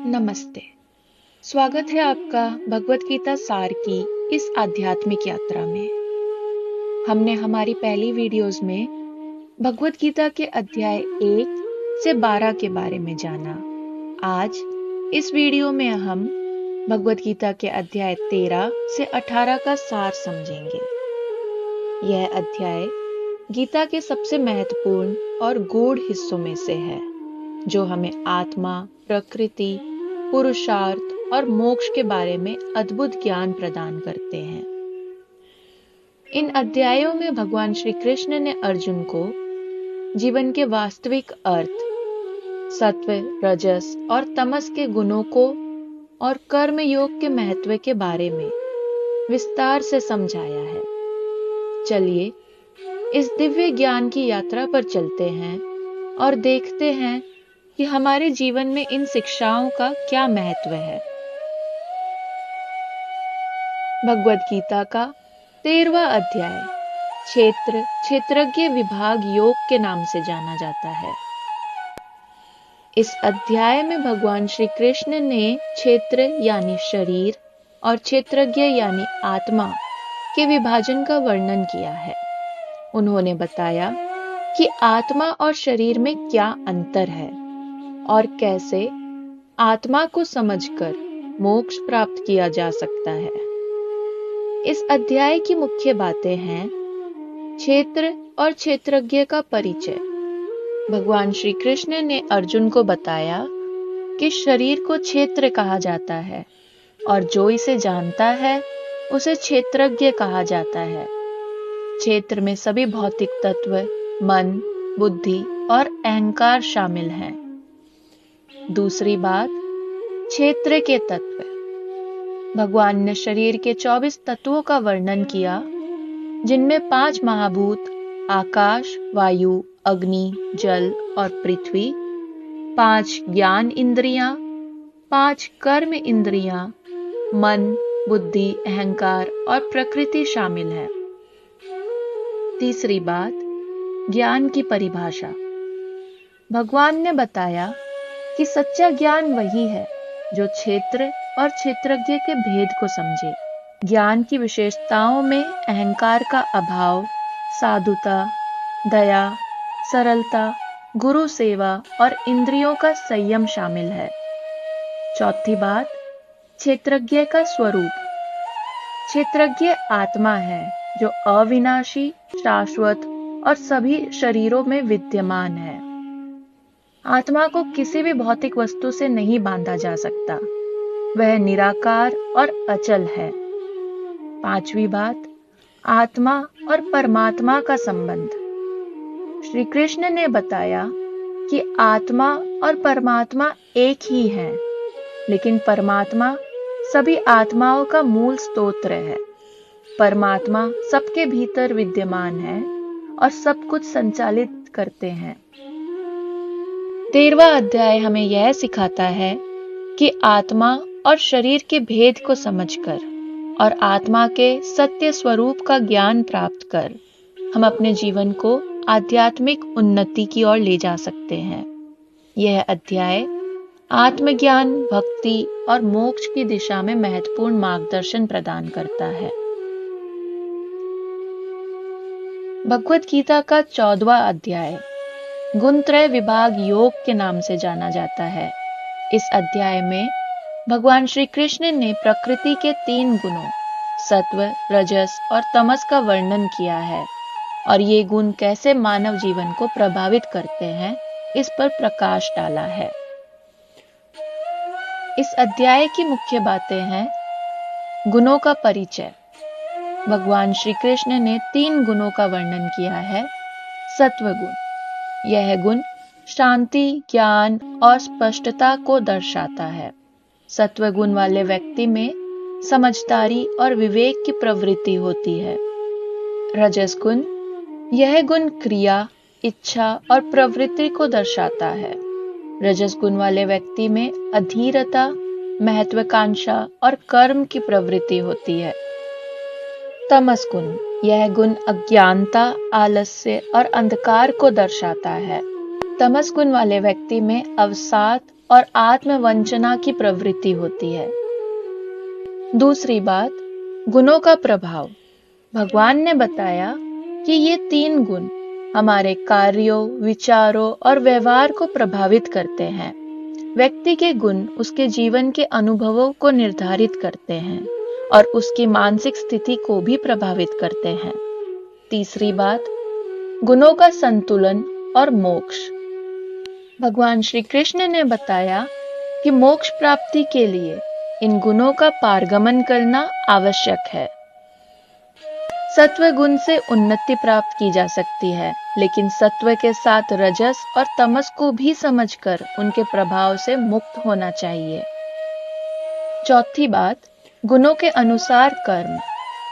नमस्ते। स्वागत है आपका भगवत गीता सार की इस आध्यात्मिक यात्रा में। हमने हमारी पहली वीडियोस में भगवत गीता के अध्याय 1 से 12 के बारे में जाना। आज इस वीडियो में हम भगवत गीता के अध्याय 13 से 18 का सार समझेंगे। यह अध्याय गीता के सबसे महत्वपूर्ण और गूढ़ हिस्सों में से है, जो हमें आत्मा, प्रकृति, पुरुषार्थ और मोक्ष के बारे में अद्भुत ज्ञान प्रदान करते हैं। इन अध्यायों में भगवान श्री कृष्ण ने अर्जुन को जीवन के वास्तविक अर्थ, सत्व, रजस और तमस के गुणों को और कर्म योग के महत्व के बारे में विस्तार से समझाया है। चलिए इस दिव्य ज्ञान की यात्रा पर चलते हैं और देखते हैं कि हमारे जीवन में इन शिक्षाओं का क्या महत्व है। भगवद गीता का 13वां अध्याय क्षेत्रज्ञ विभाग योग के नाम से जाना जाता है। इस अध्याय में भगवान श्री कृष्ण ने क्षेत्र यानी शरीर और क्षेत्रज्ञ यानी आत्मा के विभाजन का वर्णन किया है। उन्होंने बताया कि आत्मा और शरीर में क्या अंतर है और कैसे आत्मा को समझकर मोक्ष प्राप्त किया जा सकता है। इस अध्याय की मुख्य बातें हैं क्षेत्र और क्षेत्रज्ञ का परिचय। भगवान श्री कृष्ण ने अर्जुन को बताया कि शरीर को क्षेत्र कहा जाता है और जो इसे जानता है उसे क्षेत्रज्ञ कहा जाता है। क्षेत्र में सभी भौतिक तत्व, मन, बुद्धि और अहंकार शामिल हैं। दूसरी बात, क्षेत्र के तत्व। भगवान ने शरीर के 24 तत्वों का वर्णन किया, जिनमें 5 महाभूत आकाश, वायु, अग्नि, जल और पृथ्वी, 5 ज्ञान इंद्रियां, 5 कर्म इंद्रियां, मन, बुद्धि, अहंकार और प्रकृति शामिल है। तीसरी बात, ज्ञान की परिभाषा। भगवान ने बताया कि सच्चा ज्ञान वही है जो क्षेत्र और क्षेत्रज्ञ के भेद को समझे। ज्ञान की विशेषताओं में अहंकार का अभाव, साधुता, दया, सरलता, गुरु सेवा और इंद्रियों का संयम शामिल है। चौथी बात, क्षेत्रज्ञ का स्वरूप। क्षेत्रज्ञ आत्मा है जो अविनाशी, शाश्वत और सभी शरीरों में विद्यमान है। आत्मा को किसी भी भौतिक वस्तु से नहीं बांधा जा सकता, वह निराकार और अचल है। पांचवी बात, आत्मा और परमात्मा का संबंध। श्री कृष्ण ने बताया कि आत्मा और परमात्मा एक ही है, लेकिन परमात्मा सभी आत्माओं का मूल स्रोत है। परमात्मा सबके भीतर विद्यमान है और सब कुछ संचालित करते हैं। 13वां अध्याय हमें यह सिखाता है कि आत्मा और शरीर के भेद को समझकर और आत्मा के सत्य स्वरूप का ज्ञान प्राप्त कर हम अपने जीवन को आध्यात्मिक उन्नति की ओर ले जा सकते हैं। यह अध्याय आत्मज्ञान, भक्ति और मोक्ष की दिशा में महत्वपूर्ण मार्गदर्शन प्रदान करता है। भगवत गीता का 14वां अध्याय गुणत्रय विभाग योग के नाम से जाना जाता है। इस अध्याय में भगवान श्री कृष्ण ने प्रकृति के 3 गुणों सत्व, रजस और तमस का वर्णन किया है और ये गुण कैसे मानव जीवन को प्रभावित करते हैं, इस पर प्रकाश डाला है। इस अध्याय की मुख्य बातें हैं गुणों का परिचय। भगवान श्री कृष्ण ने 3 गुणों का वर्णन किया है। सत्व गुण, यह गुण शांति, ज्ञान और स्पष्टता को दर्शाता है। सत्व गुण वाले व्यक्ति में समझदारी और विवेक की प्रवृत्ति होती है। रजस गुण, यह गुण क्रिया, इच्छा और प्रवृत्ति को दर्शाता है। रजस गुण वाले व्यक्ति में अधीरता, महत्वाकांक्षा और कर्म की प्रवृत्ति होती है। तमस गुण, यह गुण अज्ञानता, आलस्य और अंधकार को दर्शाता है। तमस गुण वाले व्यक्ति में अवसाद और आत्मवंचना की प्रवृत्ति होती है। दूसरी बात, गुणों का प्रभाव। भगवान ने बताया कि ये 3 गुण हमारे कार्यों, विचारों और व्यवहार को प्रभावित करते हैं। व्यक्ति के गुण उसके जीवन के अनुभवों को निर्धारित करते हैं और उसकी मानसिक स्थिति को भी प्रभावित करते हैं। तीसरी बात, गुणों का संतुलन और मोक्ष। भगवान श्री कृष्ण ने बताया कि मोक्ष प्राप्ति के लिए इन गुणों का पारगमन करना आवश्यक है। सत्व गुण से उन्नति प्राप्त की जा सकती है, लेकिन सत्व के साथ रजस और तमस को भी समझकर उनके प्रभाव से मुक्त होना चाहिए। चौथी बात, गुणों के अनुसार कर्म।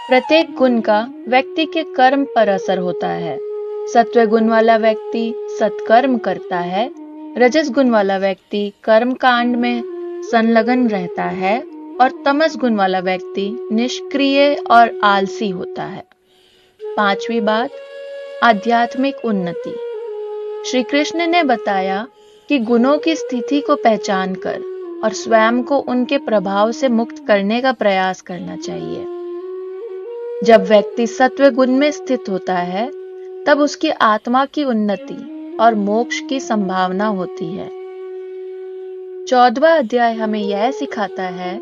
प्रत्येक गुण का व्यक्ति के कर्म पर असर होता है। सत्व गुण वाला व्यक्ति सत्कर्म करता है, रजस गुण वाला व्यक्ति कर्म कांड में संलग्न रहता है और तमस गुण वाला व्यक्ति निष्क्रिय और आलसी होता है। पांचवी बात, आध्यात्मिक उन्नति। श्री कृष्ण ने बताया कि गुणों की स्थिति को पहचान कर और स्वयं को उनके प्रभाव से मुक्त करने का प्रयास करना चाहिए। जब व्यक्ति सत्व गुण में स्थित होता है, तब उसकी आत्मा की उन्नति और मोक्ष की संभावना होती है। 14वां अध्याय हमें यह सिखाता है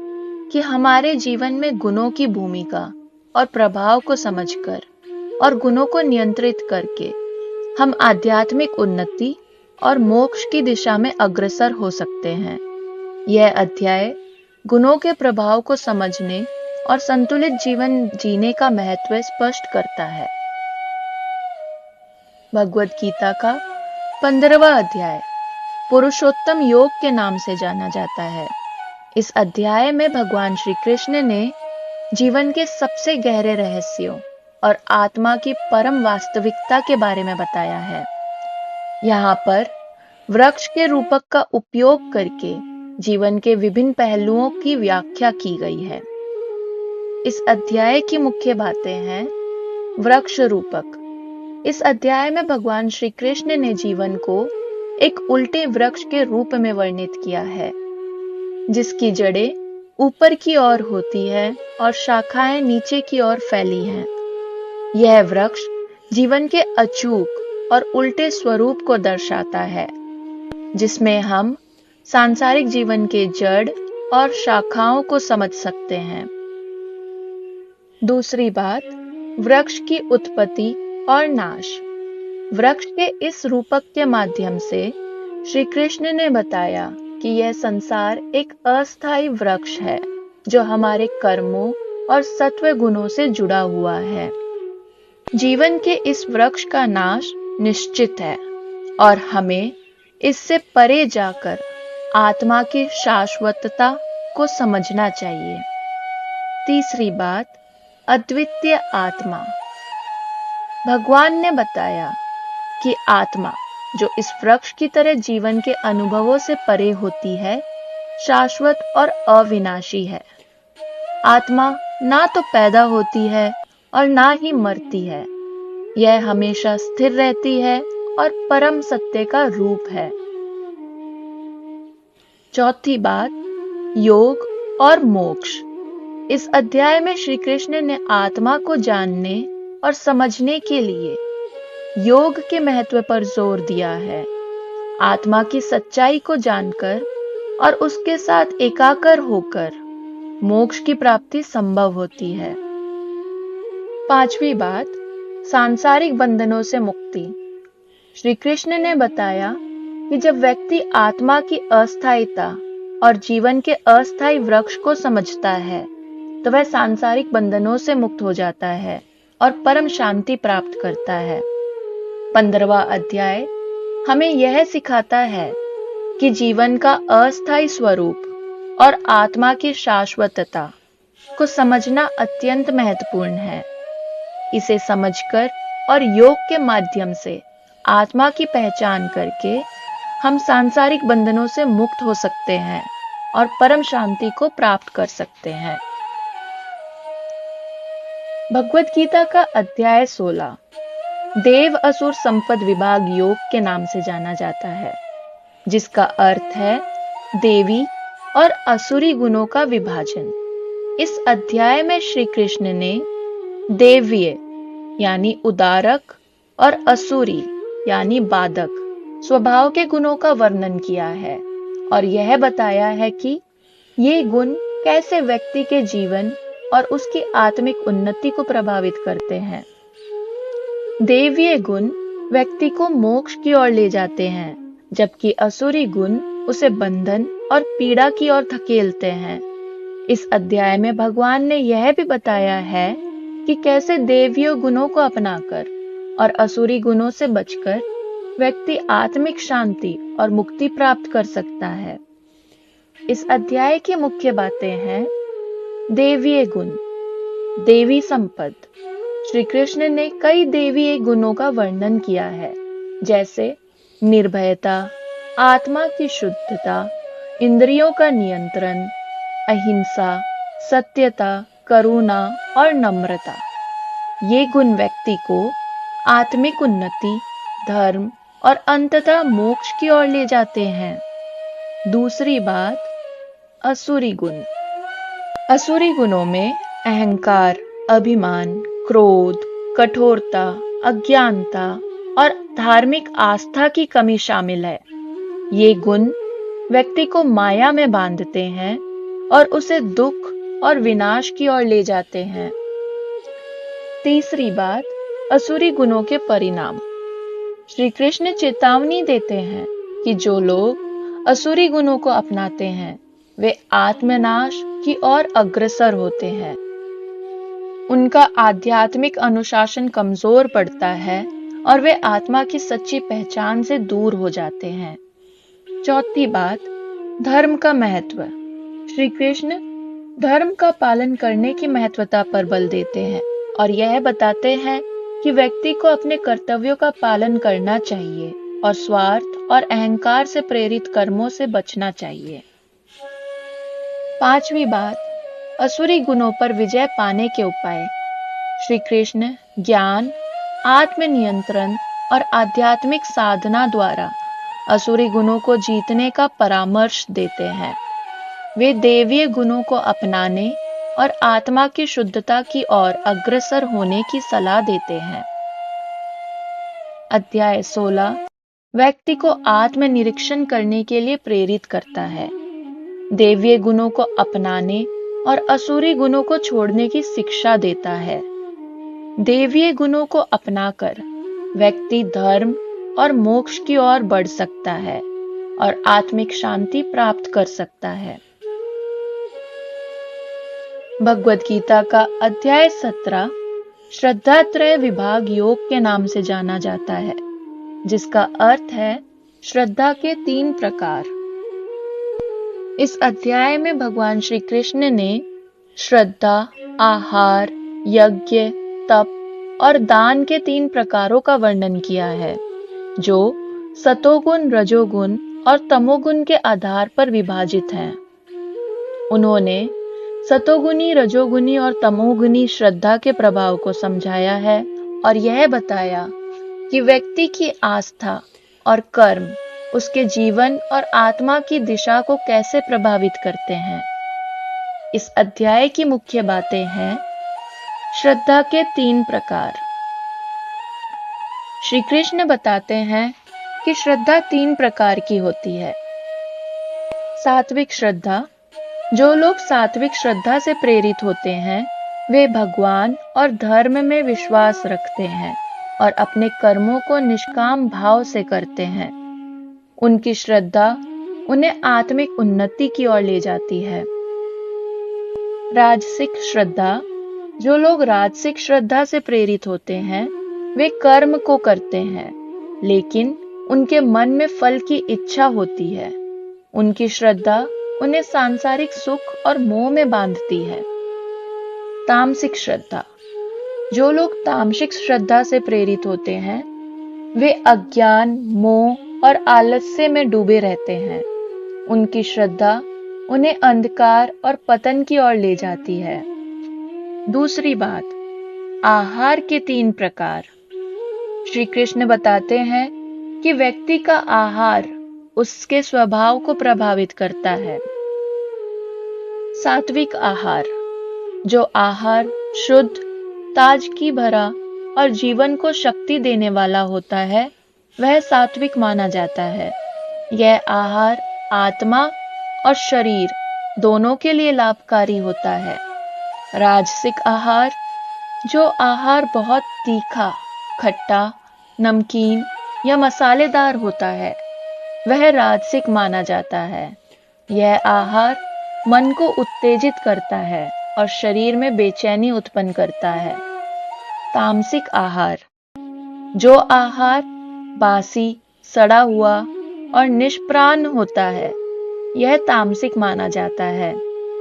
कि हमारे जीवन में गुणों की भूमिका और प्रभाव को समझकर और गुणों को नियंत्रित करके हम आध्यात्मिक उन्नति और मोक्ष की दिशा में अग्रसर हो सकते हैं। यह अध्याय गुणों के प्रभाव को समझने और संतुलित जीवन जीने का महत्व स्पष्ट करता है। भगवद गीता का 15वां अध्याय पुरुषोत्तम योग के नाम से जाना जाता है। इस अध्याय में भगवान श्री कृष्ण ने जीवन के सबसे गहरे रहस्यों और आत्मा की परम वास्तविकता के बारे में बताया है। यहाँ पर वृक्ष के रूपक का उपयोग करके जीवन के विभिन्न पहलुओं की व्याख्या की गई है। इस अध्याय की मुख्य बातें हैं। वृक्ष रूपक। इस अध्याय में भगवान श्री कृष्ण ने जीवन को एक उल्टे वृक्ष के रूप में वर्णित किया है, जिसकी जड़ें ऊपर की ओर होती है और शाखाएं नीचे की ओर फैली हैं। यह वृक्ष जीवन के अचूक और उल्टे स्वरूप को दर्शाता है, जिसमें हम सांसारिक जीवन के जड़ और शाखाओं को समझ सकते हैं। दूसरी बात, वृक्ष की उत्पत्ति और नाश। वृक्ष के इस रूपक के माध्यम से श्री कृष्ण ने बताया कि यह संसार एक अस्थायी वृक्ष है, जो हमारे कर्मों और सत्व गुणों से जुड़ा हुआ है। जीवन के इस वृक्ष का नाश निश्चित है और हमें इससे परे जाकर आत्मा की शाश्वतता को समझना चाहिए। तीसरी बात, अद्वितीय आत्मा। भगवान ने बताया कि आत्मा, जो इस वृक्ष की तरह जीवन के अनुभवों से परे होती है, शाश्वत और अविनाशी है। आत्मा ना तो पैदा होती है और ना ही मरती है। यह हमेशा स्थिर रहती है और परम सत्य का रूप है। चौथी बात, योग और मोक्ष। इस अध्याय में श्री कृष्ण ने आत्मा को जानने और समझने के लिए योग के महत्व पर जोर दिया है। आत्मा की सच्चाई को जानकर और उसके साथ एकाकार होकर मोक्ष की प्राप्ति संभव होती है। पांचवी बात, सांसारिक बंधनों से मुक्ति। श्री कृष्ण ने बताया कि जब व्यक्ति आत्मा की अस्थायीता और जीवन के अस्थायी वृक्ष को समझता है, तो वह सांसारिक बंधनों से मुक्त हो जाता है और परम शांति प्राप्त करता है। 15वां अध्याय हमें यह सिखाता है कि जीवन का अस्थायी स्वरूप और आत्मा की शाश्वतता को समझना अत्यंत महत्वपूर्ण है। इसे समझकर और योग के माध्यम से आत्मा की पहचान करके हम सांसारिक बंधनों से मुक्त हो सकते हैं और परम शांति को प्राप्त कर सकते हैं। भगवद गीता का अध्याय 16 देव असुर संपद विभाग योग के नाम से जाना जाता है, जिसका अर्थ है देवी और असुरी गुणों का विभाजन। इस अध्याय में श्री कृष्ण ने देवीय यानी उदारक और असुरी यानी बाधक स्वभाव के गुणों का वर्णन किया है और यह बताया है कि ये गुण कैसे व्यक्ति के जीवन और उसकी आत्मिक उन्नति को प्रभावित करते हैं। देवीय गुण व्यक्ति को मोक्ष की ओर ले जाते हैं, जबकि असुरी गुण उसे बंधन और पीड़ा की ओर धकेलते हैं। इस अध्याय में भगवान ने यह भी बताया है कि कैसे देवीय गुणों को अपनाकर और असुरी गुणों से बचकर व्यक्ति आत्मिक शांति और मुक्ति प्राप्त कर सकता है। इस अध्याय की मुख्य बातें हैं देवीय गुण, देवी संपद। श्री कृष्ण ने कई देवीय गुणों का वर्णन किया है, जैसे निर्भयता, आत्मा की शुद्धता, इंद्रियों का नियंत्रण, अहिंसा, सत्यता, करुणा और नम्रता। ये गुण व्यक्ति को आत्मिक उन्नति, धर्म और अंततः मोक्ष की ओर ले जाते हैं। दूसरी बात, असुरी गुण। असुरी गुणों में अहंकार, अभिमान, क्रोध, कठोरता, अज्ञानता और धार्मिक आस्था की कमी शामिल है। ये गुण व्यक्ति को माया में बांधते हैं और उसे दुख और विनाश की ओर ले जाते हैं। तीसरी बात, असुरी गुणों के परिणाम। श्री कृष्ण चेतावनी देते हैं कि जो लोग असुरी गुणों को अपनाते हैं वे आत्मनाश की ओर अग्रसर होते हैं। उनका आध्यात्मिक अनुशासन कमजोर पड़ता है और वे आत्मा की सच्ची पहचान से दूर हो जाते हैं। चौथी बात, धर्म का महत्व। श्री कृष्ण धर्म का पालन करने की महत्वता पर बल देते हैं और यह बताते हैं कि व्यक्ति को अपने कर्तव्यों का पालन करना चाहिए और स्वार्थ और अहंकार से प्रेरित कर्मों से बचना चाहिए। पांचवी बात, असुरी गुणों पर विजय पाने के उपाय। श्री कृष्ण ज्ञान, आत्मनियंत्रण और आध्यात्मिक साधना द्वारा असुरी गुणों को जीतने का परामर्श देते हैं। वे देवीय गुणों को अपनाने और आत्मा की शुद्धता की ओर अग्रसर होने की सलाह देते हैं। अध्याय 16 व्यक्ति को आत्मनिरीक्षण करने के लिए प्रेरित करता है। देवीय गुणों को अपनाने और असुरी गुणों को छोड़ने की शिक्षा देता है। देवीय गुणों को अपनाकर व्यक्ति धर्म और मोक्ष की ओर बढ़ सकता है और आत्मिक शांति प्राप्त कर सकता है। भगवद गीता का अध्याय 17 श्रद्धात्रय विभाग योग के नाम से जाना जाता है, जिसका अर्थ है श्रद्धा के 3 प्रकार। इस अध्याय में भगवान श्री कृष्ण ने श्रद्धा, आहार, यज्ञ, तप और दान के 3 प्रकारों का वर्णन किया है, जो सतोगुण, रजोगुण और तमोगुण के आधार पर विभाजित हैं। उन्होंने सतोगुनी, रजोगुनी और तमोगुनी श्रद्धा के प्रभाव को समझाया है और यह बताया कि व्यक्ति की आस्था और कर्म उसके जीवन और आत्मा की दिशा को कैसे प्रभावित करते हैं। इस अध्याय की मुख्य बातें हैं श्रद्धा के 3 प्रकार। श्री कृष्ण बताते हैं कि श्रद्धा 3 प्रकार की होती है। सात्विक श्रद्धा। जो लोग सात्विक श्रद्धा से प्रेरित होते हैं वे भगवान और धर्म में विश्वास रखते हैं और अपने कर्मों को निष्काम भाव से करते हैं। उनकी श्रद्धा उन्हें आत्मिक उन्नति की ओर ले जाती है। राजसिक श्रद्धा। जो लोग राजसिक श्रद्धा से प्रेरित होते हैं वे कर्म को करते हैं, लेकिन उनके मन में फल की इच्छा होती है। उनकी श्रद्धा उन्हें सांसारिक सुख और मोह में बांधती है। तामसिक श्रद्धा। जो लोग तामसिक श्रद्धा से प्रेरित होते हैं वे अज्ञान, मोह और आलस्य में डूबे रहते हैं। उनकी श्रद्धा उन्हें अंधकार और पतन की ओर ले जाती है। दूसरी बात, आहार के 3 प्रकार। श्री कृष्ण बताते हैं कि व्यक्ति का आहार उसके स्वभाव को प्रभावित करता है। सात्विक आहार, जो आहार शुद्ध, ताजगी भरा और जीवन को शक्ति देने वाला होता है, वह सात्विक माना जाता है। यह आहार आत्मा और शरीर दोनों के लिए लाभकारी होता है। राजसिक आहार, जो आहार बहुत तीखा, खट्टा, नमकीन या मसालेदार होता है, वह राजसिक माना जाता है। यह आहार मन को उत्तेजित करता है और शरीर में बेचैनी उत्पन्न करता है। तामसिक आहार, जो आहार बासी, सड़ा हुआ और निष्प्राण होता है, यह तामसिक माना जाता है।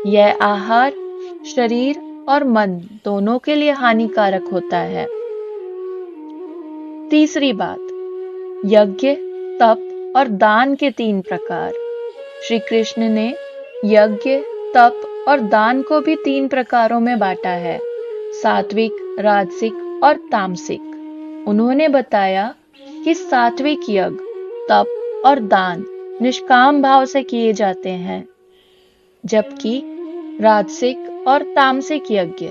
यह आहार शरीर और मन दोनों के लिए हानिकारक होता है। तीसरी बात, यज्ञ, तप और दान के 3 प्रकार। श्री कृष्ण ने यज्ञ, तप और दान को भी 3 प्रकारों में बांटा है, सात्विक, राजसिक और तामसिक। उन्होंने बताया कि सात्विक यज्ञ, तप और दान निष्काम भाव से किए जाते हैं, जबकि राजसिक और तामसिक यज्ञ,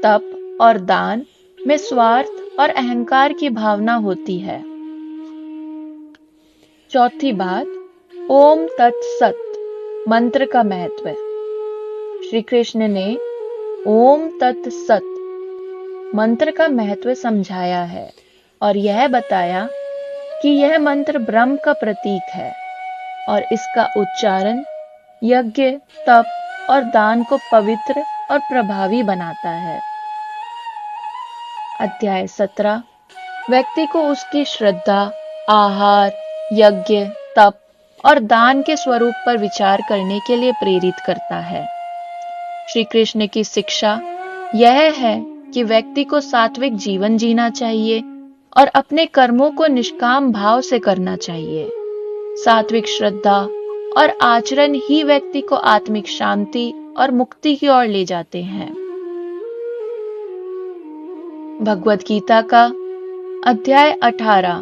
तप और दान में स्वार्थ और अहंकार की भावना होती है। चौथी बात, ओम तत्सत मंत्र का महत्व। श्री कृष्ण ने ओम तत्सत मंत्र का महत्व समझाया है और यह बताया कि यह मंत्र ब्रह्म का प्रतीक है और इसका उच्चारण यज्ञ, तप और दान को पवित्र और प्रभावी बनाता है। अध्याय 17 व्यक्ति को उसकी श्रद्धा, आहार, यज्ञ, तप और दान के स्वरूप पर विचार करने के लिए प्रेरित करता है। श्री कृष्ण की शिक्षा यह है कि व्यक्ति को सात्विक जीवन जीना चाहिए और अपने कर्मों को निष्काम भाव से करना चाहिए। सात्विक श्रद्धा और आचरण ही व्यक्ति को आत्मिक शांति और मुक्ति की ओर ले जाते हैं। भगवद गीता का अध्याय 18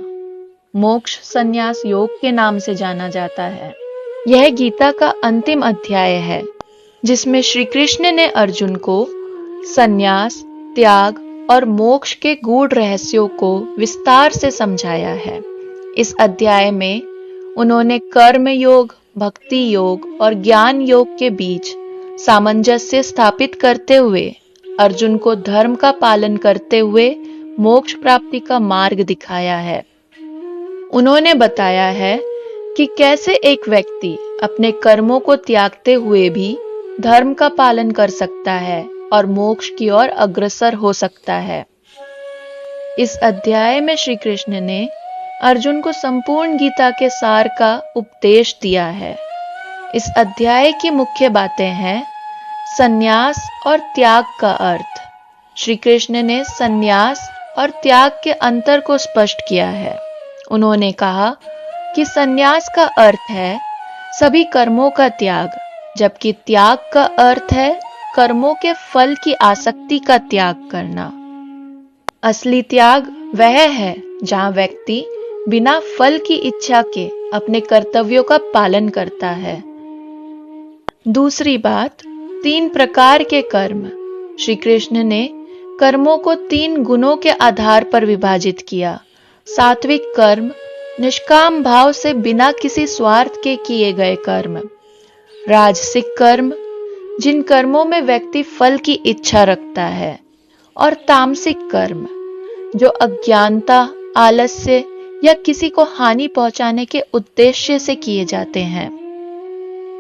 मोक्ष संन्यास योग के नाम से जाना जाता है। यह गीता का अंतिम अध्याय है, जिसमें श्री कृष्ण ने अर्जुन को संन्यास, त्याग और मोक्ष के गूढ़ रहस्यों को विस्तार से समझाया है। इस अध्याय में उन्होंने कर्म योग, भक्ति योग और ज्ञान योग के बीच सामंजस्य स्थापित करते हुए अर्जुन को धर्म का पालन करते हुए मोक्ष प्राप्ति का मार्ग दिखाया है। उन्होंने बताया है कि कैसे एक व्यक्ति अपने कर्मों को त्यागते हुए भी धर्म का पालन कर सकता है और मोक्ष की ओर अग्रसर हो सकता है। इस अध्याय में श्री कृष्ण ने अर्जुन को संपूर्ण गीता के सार का उपदेश दिया है। इस अध्याय की मुख्य बातें हैं संन्यास और त्याग का अर्थ। श्री कृष्ण ने संन्यास और त्याग के अंतर को स्पष्ट किया है। उन्होंने कहा कि संन्यास का अर्थ है सभी कर्मों का त्याग, जबकि त्याग का अर्थ है कर्मों के फल की आसक्ति का त्याग करना। असली त्याग वह है जहां व्यक्ति बिना फल की इच्छा के अपने कर्तव्यों का पालन करता है। दूसरी बात, 3 प्रकार के कर्म। श्री कृष्ण ने कर्मों को 3 गुणों के आधार पर विभाजित किया। सात्विक कर्म निष्काम भाव से बिना किसी स्वार्थ के किए गए कर्म, राजसिक कर्म जिन कर्मों में व्यक्ति फल की इच्छा रखता है, और तामसिक कर्म जो अज्ञानता, आलस्य या किसी को हानि पहुंचाने के उद्देश्य से किए जाते हैं।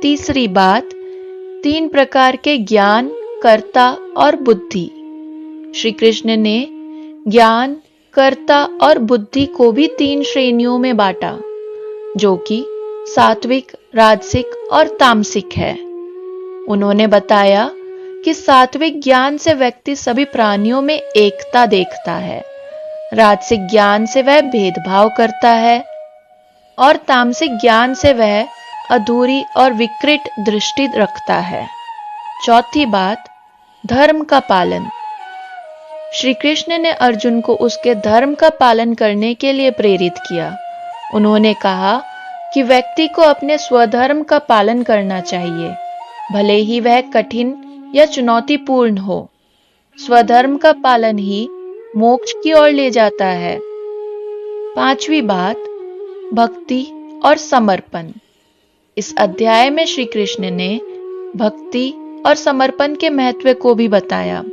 तीसरी बात, 3 प्रकार के ज्ञान, कर्ता और बुद्धि। श्री कृष्ण ने ज्ञान, कर्ता और बुद्धि को भी 3 श्रेणियों में बांटा, जो कि सात्विक, राजसिक और तामसिक है। उन्होंने बताया कि सात्विक ज्ञान से व्यक्ति सभी प्राणियों में एकता देखता है, राजसिक ज्ञान से वह भेदभाव करता है और तामसिक ज्ञान से वह अधूरी और विकृत दृष्टि रखता है। चौथी बात, धर्म का पालन। श्री कृष्ण ने अर्जुन को उसके धर्म का पालन करने के लिए प्रेरित किया। उन्होंने कहा कि व्यक्ति को अपने स्वधर्म का पालन करना चाहिए, भले ही वह कठिन या चुनौतीपूर्ण हो। स्वधर्म का पालन ही मोक्ष की ओर ले जाता है। पांचवी बात, भक्ति और समर्पण। इस अध्याय में श्री कृष्ण ने भक्ति और समर्पण के महत्व को भी बताया।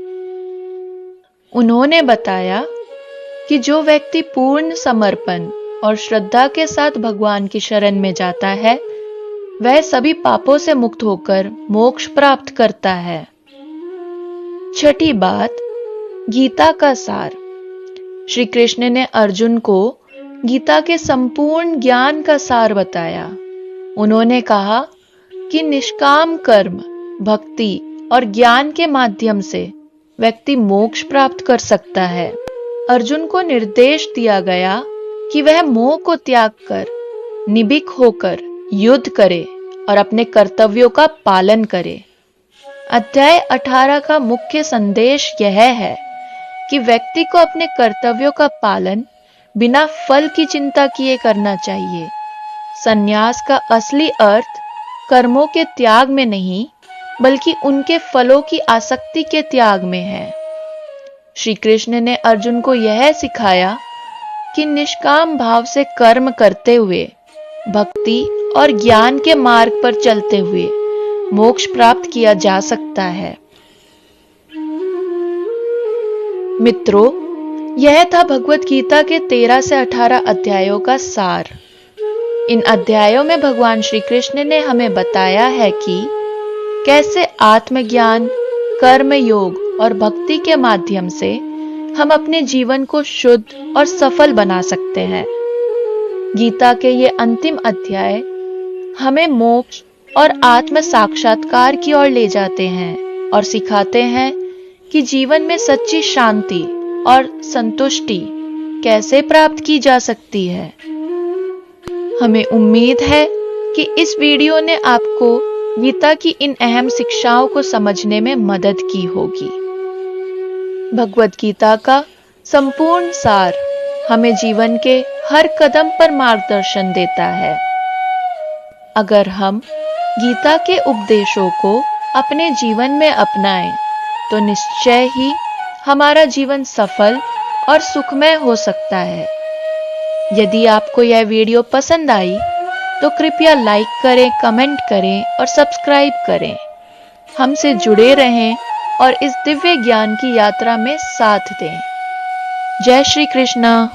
उन्होंने बताया कि जो व्यक्ति पूर्ण समर्पण और श्रद्धा के साथ भगवान की शरण में जाता है, वह सभी पापों से मुक्त होकर मोक्ष प्राप्त करता है। छठी बात, गीता का सार। श्री कृष्ण ने अर्जुन को गीता के संपूर्ण ज्ञान का सार बताया। उन्होंने कहा कि निष्काम कर्म, भक्ति और ज्ञान के माध्यम से व्यक्ति मोक्ष प्राप्त कर सकता है। अर्जुन को निर्देश दिया गया कि वह मोह को त्याग कर निबिक होकर युद्ध करे और अपने कर्तव्यों का पालन करे। अध्याय 18 का मुख्य संदेश यह है कि व्यक्ति को अपने कर्तव्यों का पालन बिना फल की चिंता किए करना चाहिए। संन्यास का असली अर्थ कर्मों के त्याग में नहीं, बल्कि उनके फलों की आसक्ति के त्याग में है। श्री कृष्ण ने अर्जुन को यह सिखाया कि निष्काम भाव से कर्म करते हुए, भक्ति और ज्ञान के मार्ग पर चलते हुए मोक्ष प्राप्त किया जा सकता है। मित्रों, यह था भगवत गीता के 13 से 18 अध्यायों का सार। इन अध्यायों में भगवान श्री कृष्ण ने हमें बताया है कि कैसे आत्मज्ञान, कर्म योग और भक्ति के माध्यम से हम अपने जीवन को शुद्ध और सफल बना सकते हैं। गीता के ये अंतिम अध्याय हमें मोक्ष और आत्म साक्षात्कार की ओर ले जाते हैं और सिखाते हैं कि जीवन में सच्ची शांति और संतुष्टि कैसे प्राप्त की जा सकती है। हमें उम्मीद है कि इस वीडियो ने आपको गीता की इन अहम शिक्षाओं को समझने में मदद की होगी। भगवत गीता का संपूर्ण सार हमें जीवन के हर कदम पर मार्गदर्शन देता है। अगर हम गीता के उपदेशों को अपने जीवन में अपनाएं, तो निश्चय ही हमारा जीवन सफल और सुखमय हो सकता है। यदि आपको यह वीडियो पसंद आई तो कृपया लाइक करें, कमेंट करें और सब्सक्राइब करें। हमसे जुड़े रहें और इस दिव्य ज्ञान की यात्रा में साथ दें। जय श्री कृष्ण।